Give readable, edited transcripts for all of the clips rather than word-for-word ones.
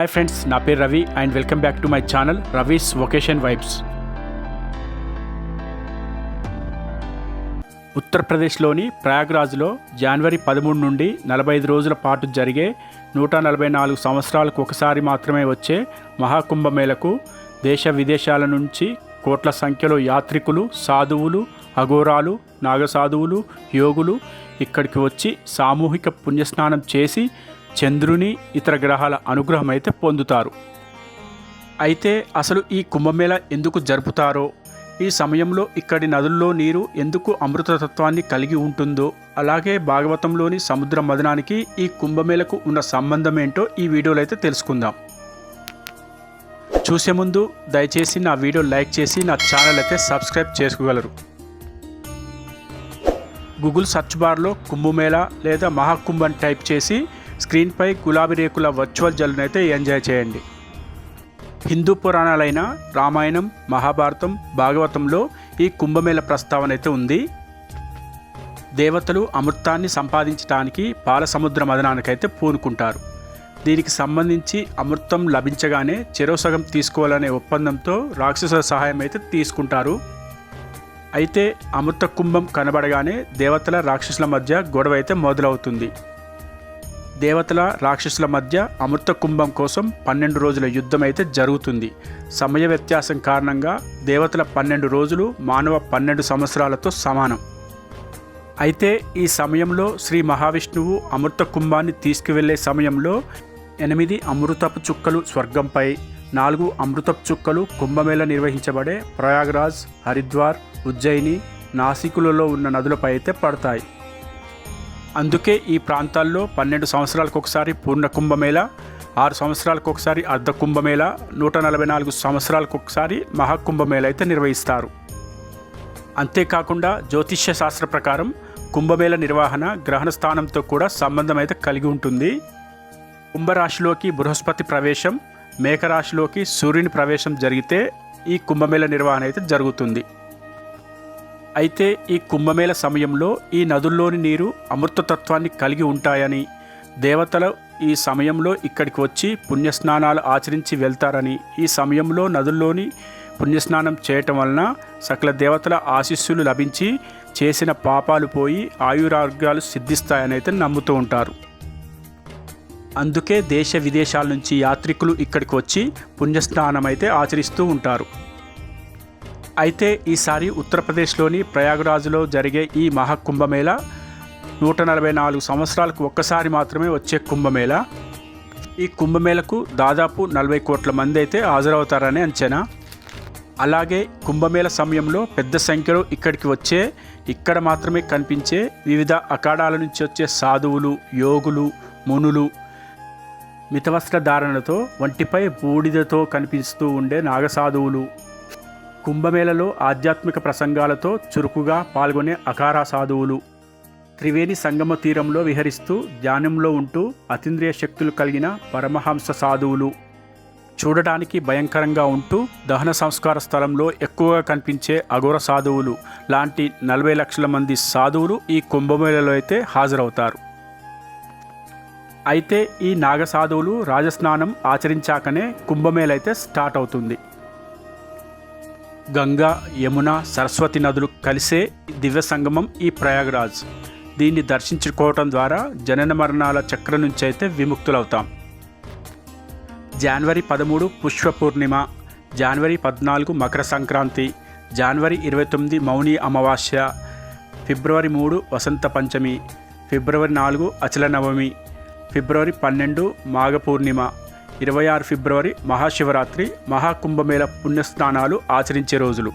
Hi friends, నా పేరు Ravi and welcome back to my channel Ravi's vacation vibes. ఉత్తరప్రదేశ్లోని ప్రయాగ్రాజ్లో జనవరి 13 నుండి 45 రోజుల పాటు జరిగే 144 సంవత్సరాలకు ఒకసారి మాత్రమే వచ్చే మహాకుంభమేళకు దేశ విదేశాల నుంచి కోట్ల సంఖ్యలో యాత్రికులు, సాధువులు, అఘోరాలు, నాగసాధువులు, యోగులు ఇక్కడికి వచ్చి సామూహిక పుణ్యస్నానం చేసి చంద్రుని, ఇతర గ్రహాల అనుగ్రహం అయితే పొందుతారు. అయితే అసలు ఈ కుంభమేళ ఎందుకు జరుపుతారో, ఈ సమయంలో ఇక్కడి నదుల్లో నీరు ఎందుకు అమృతతత్వాన్ని కలిగి ఉంటుందో, అలాగే భాగవతంలోని సముద్ర మథనానికి ఈ కుంభమేళకు ఉన్న సంబంధం ఏంటో ఈ వీడియోలో అయితే తెలుసుకుందాం. చూసే ముందు దయచేసి నా వీడియో లైక్ చేసి నా ఛానల్ అయితే సబ్స్క్రైబ్ చేసుకోగలరు. గూగుల్ సెర్చ్ బార్లో కుంభమేళ లేదా మహాకుంభ్ అని టైప్ చేసి స్క్రీన్పై గులాబీ రేకుల వర్చువల్ జల్లును అయితే ఎంజాయ్ చేయండి. హిందూ పురాణాలైన రామాయణం, మహాభారతం, భాగవతంలో ఈ కుంభమేళ ప్రస్తావన అయితే ఉంది. దేవతలు అమృతాన్ని సంపాదించడానికి పాల సముద్ర మథనానికైతే పూనుకుంటారు. దీనికి సంబంధించి అమృతం లభించగానే చెరోసగం తీసుకోవాలనే ఒప్పందంతో రాక్షసుల సహాయం అయితే తీసుకుంటారు. అయితే అమృత కుంభం కనబడగానే దేవతల, రాక్షసుల మధ్య గొడవ అయితే మొదలవుతుంది. దేవతల, రాక్షసుల మధ్య అమృత కుంభం కోసం 12 రోజుల యుద్ధం అయితే జరుగుతుంది. సమయ వ్యత్యాసం కారణంగా దేవతల 12 రోజులు మానవ 12 సంవత్సరాలతో సమానం. అయితే ఈ సమయంలో శ్రీ మహావిష్ణువు అమృత కుంభాన్ని తీసుకువెళ్లే సమయంలో 8 అమృతపు చుక్కలు స్వర్గంపై, 4 అమృతపు చుక్కలు కుంభమేళ నిర్వహించబడే ప్రయాగ్రాజ్, హరిద్వార్, ఉజ్జయిని, నాసికులలో ఉన్న నదులపై అయితే పడతాయి. అందుకే ఈ ప్రాంతాల్లో 12 సంవత్సరాలకు ఒకసారి పూర్ణ కుంభమేళ, 6 సంవత్సరాలకు ఒకసారి అర్ధ కుంభమేళ, 144 సంవత్సరాలకు ఒకసారి మహాకుంభమేళ అయితే నిర్వహిస్తారు. అంతేకాకుండా జ్యోతిష్య శాస్త్ర ప్రకారం కుంభమేళ నిర్వహణ గ్రహణ స్థానంతో కూడా సంబంధం అయితే కలిగి ఉంటుంది. కుంభరాశిలోకి బృహస్పతి ప్రవేశం, మేకరాశిలోకి సూర్యుని ప్రవేశం జరిగితే ఈ కుంభమేళ నిర్వహణ అయితే జరుగుతుంది. అయితే ఈ కుంభమేళ సమయంలో ఈ నదుల్లోని నీరు అమృతతత్వాన్ని కలిగి ఉంటాయని, దేవతలు ఈ సమయంలో ఇక్కడికి వచ్చి పుణ్యస్నానాలు ఆచరించి వెళ్తారని, ఈ సమయంలో నదుల్లోని పుణ్యస్నానం చేయటం వలన సకల దేవతల ఆశీస్సులు లభించి చేసిన పాపాలు పోయి ఆయురారోగ్యాలు సిద్ధిస్తాయని అయితే నమ్ముతూ ఉంటారు. అందుకే దేశ విదేశాల నుంచి యాత్రికులు ఇక్కడికి వచ్చి పుణ్యస్నానం అయితే ఆచరిస్తూ ఉంటారు. అయితే ఈసారి ఉత్తరప్రదేశ్లోని ప్రయాగ్రాజ్లో జరిగే ఈ మహాకుంభమేళ 144 సంవత్సరాలకు ఒక్కసారి మాత్రమే వచ్చే కుంభమేళ. ఈ కుంభమేళకు దాదాపు 40 కోట్ల మంది అయితే హాజరవుతారని అంచనా. అలాగే కుంభమేళ సమయంలో పెద్ద సంఖ్యలో ఇక్కడికి వచ్చే, ఇక్కడ మాత్రమే కనిపించే వివిధ అఖాడాల నుంచి వచ్చే సాధువులు, యోగులు, మునులు, మితవస్త్ర ధారణతో వంటిపై బూడిదతో కనిపిస్తూ ఉండే నాగసాధువులు, కుంభమేళలో ఆధ్యాత్మిక ప్రసంగాలతో చురుకుగా పాల్గొనే అఖారా సాధువులు, త్రివేణి సంగమ తీరంలో విహరిస్తూ ధ్యానంలో ఉంటూ అతీంద్రియ శక్తులు కలిగిన పరమహంస సాధువులు, చూడటానికి భయంకరంగా ఉంటూ దహన సంస్కార స్థలంలో ఎక్కువగా కనిపించే అఘోర సాధువులు లాంటి 40 లక్షల మంది సాధువులు ఈ కుంభమేళలో అయితే హాజరవుతారు. అయితే ఈ నాగ సాధువులు రాజస్నానం ఆచరించాకనే కుంభమేళ అయితే స్టార్ట్ అవుతుంది. గంగా, యమున, సరస్వతి నదులు కలిసే దివ్య సంగమం ఈ ప్రయాగ్రాజ్. దీన్ని దర్శించుకోవటం ద్వారా జనన మరణాల చక్రం నుంచి అయితే విముక్తులవుతాం. జనవరి 13 పుష్ప పూర్ణిమ, జనవరి 14 మకర సంక్రాంతి, జనవరి 29 మౌని అమావాస్య, ఫిబ్రవరి 3 వసంత పంచమి, ఫిబ్రవరి 4 అచల నవమి, ఫిబ్రవరి 12 మాఘ పూర్ణిమ, 26 ఫిబ్రవరి మహాశివరాత్రి మహాకుంభమేళ పుణ్యస్నానాలు ఆచరించే రోజులు.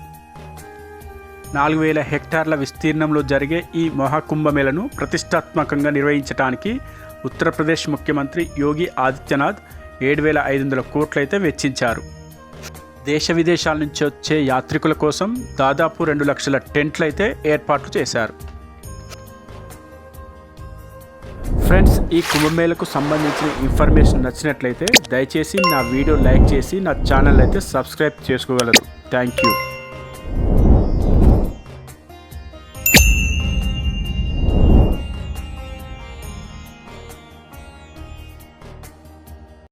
4000 హెక్టార్ల విస్తీర్ణంలో జరిగే ఈ మహాకుంభమేళను ప్రతిష్టాత్మకంగా నిర్వహించడానికి ఉత్తరప్రదేశ్ ముఖ్యమంత్రి యోగి ఆదిత్యనాథ్ 7,500 కోట్లయితే వెచ్చించారు. దేశ విదేశాల నుంచి వచ్చే యాత్రికుల కోసం దాదాపు 2 లక్షల టెంట్లు అయితే ఏర్పాట్లు చేశారు. ఫ్రెండ్స్, ఈ కుంభమేళకు సంబంధించిన ఇన్ఫర్మేషన్ నచ్చినట్లయితే దయచేసి నా వీడియో లైక్ చేసి నా ఛానల్ అయితే సబ్స్క్రైబ్ చేసుకోగలరు. Thank you.